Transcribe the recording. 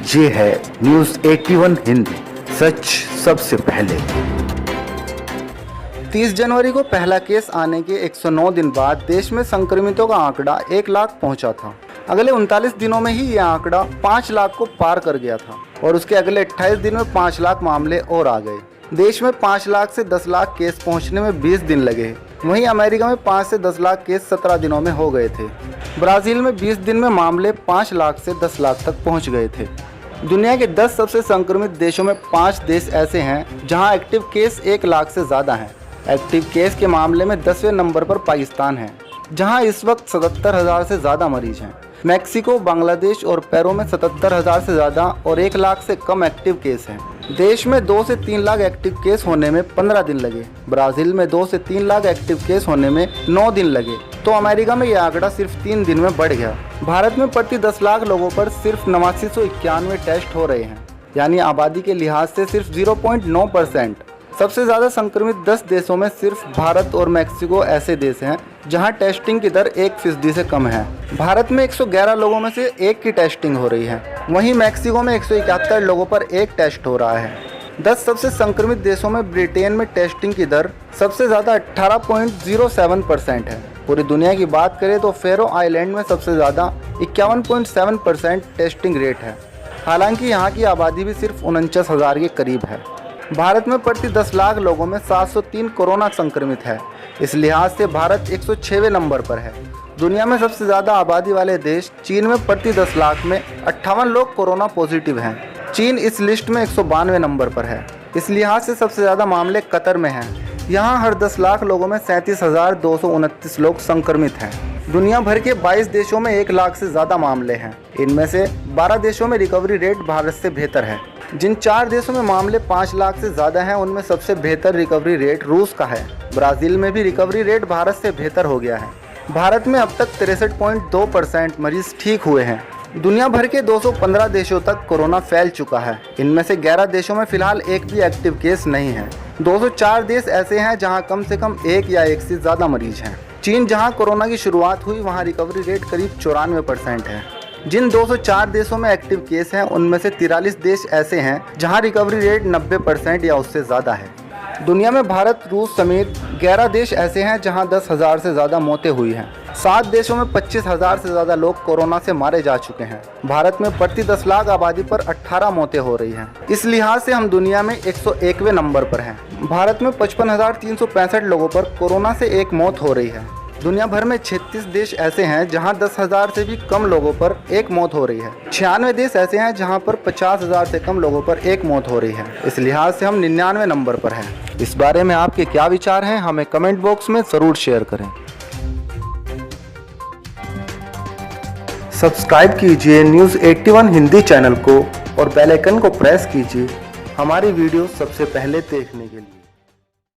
ये है न्यूज़ 81 हिंदी, सच सबसे पहले। 30 जनवरी को पहला केस आने के 109 दिन बाद देश में संक्रमितों का आंकड़ा 1 लाख पहुंचा था। अगले 39 दिनों में ही यह आंकड़ा 5 लाख को पार कर गया था और उसके अगले 28 दिन में 5 लाख मामले और आ गए। देश में 5 लाख से 10 लाख केस पहुंचने में 20 दिन लगे। वहीं अमेरिका में 5 से 10 लाख केस 17 दिनों में हो गए थे। ब्राज़ील में 20 दिन में मामले 5 लाख से 10 लाख तक पहुंच गए थे। दुनिया के 10 सबसे संक्रमित देशों में 5 देश ऐसे हैं जहां एक्टिव केस 1 लाख से ज़्यादा हैं। एक्टिव केस के मामले में 10वें नंबर पर पाकिस्तान है, जहां इस वक्त 77,000 से ज़्यादा मरीज हैं। मैक्सिको, बांग्लादेश और पेरू में 77,000 से ज़्यादा और 1 लाख से कम एक्टिव केस हैं। देश में 2 से 3 लाख एक्टिव केस होने में 15 दिन लगे। ब्राज़ील में 2 से 3 लाख एक्टिव केस होने में 9 दिन लगे, तो अमेरिका में यह आंकड़ा सिर्फ 3 दिन में बढ़ गया। भारत में प्रति 10 लाख लोगों पर सिर्फ 8991 टेस्ट हो रहे हैं, यानी आबादी के लिहाज से सिर्फ 0.9%। सबसे ज़्यादा संक्रमित 10 देशों में सिर्फ भारत और मैक्सिको ऐसे देश हैं जहां टेस्टिंग की दर 1% से कम है। भारत में 111 लोगों में से 1 की टेस्टिंग हो रही है, वहीं मैक्सिको में 171 लोगों पर 1 टेस्ट हो रहा है। 10 सबसे संक्रमित देशों में ब्रिटेन में टेस्टिंग की दर सबसे ज़्यादा 18.07% है। पूरी दुनिया की बात करें तो फेरो आइलैंड में सबसे ज़्यादा 51.7% टेस्टिंग रेट है। हालांकि यहाँ की आबादी भी सिर्फ 49,000 के करीब है। भारत में प्रति 10 लाख लोगों में 703 कोरोना संक्रमित है। इस लिहाज से भारत 106वें नंबर पर है। दुनिया में सबसे ज़्यादा आबादी वाले देश चीन में प्रति 10 लाख में 58 लोग कोरोना पॉजिटिव हैं। चीन इस लिस्ट में 192वें नंबर पर है। इस लिहाज से सबसे ज़्यादा मामले कतर में हैं। यहाँ हर 10 लाख लोगों में 37,229 लोग संक्रमित हैं। दुनिया भर के 22 देशों में 1 लाख से ज़्यादा मामले हैं। इनमें से 12 देशों में रिकवरी रेट भारत से बेहतर है। जिन 4 देशों में मामले 5 लाख से ज़्यादा हैं, उनमें सबसे बेहतर रिकवरी रेट रूस का है। ब्राज़ील में भी रिकवरी रेट भारत से बेहतर हो गया है। भारत में अब तक 63.2% मरीज ठीक हुए हैं। दुनिया भर के 215 देशों तक कोरोना फैल चुका है। इनमें से 11 देशों में फिलहाल एक भी एक्टिव केस नहीं है। 204 देश ऐसे हैं जहां कम से कम 1 या 1 से ज़्यादा मरीज हैं। चीन, जहां कोरोना की शुरुआत हुई, वहां रिकवरी रेट करीब 94% है। जिन 204 देशों में एक्टिव केस हैं, उनमें से 43 देश ऐसे हैं जहां रिकवरी रेट 90% या उससे ज़्यादा है। दुनिया में भारत, रूस समेत 11 देश ऐसे हैं जहां 10,000 से ज़्यादा मौतें हुई हैं। 7 देशों में 25,000 से ज़्यादा लोग कोरोना से मारे जा चुके हैं। भारत में प्रति 10 लाख आबादी पर 18 मौतें हो रही हैं। इस लिहाज से हम दुनिया में 101वें नंबर पर हैं। भारत में 55,365 लोगों पर कोरोना से 1 मौत हो रही है। दुनिया भर में 36 देश ऐसे हैं जहां 10,000 से भी कम लोगों पर 1 मौत हो रही है। 96 देश ऐसे हैं जहां पर 50,000 से कम लोगों पर 1 मौत हो रही है। इस लिहाज से हम 99वें नंबर पर हैं। इस बारे में आपके क्या विचार हैं, हमें कमेंट बॉक्स में ज़रूर शेयर करें। सब्सक्राइब कीजिए न्यूज़ 81 हिंदी चैनल को और बेल आइकन को प्रेस कीजिए हमारी वीडियो सबसे पहले देखने के लिए।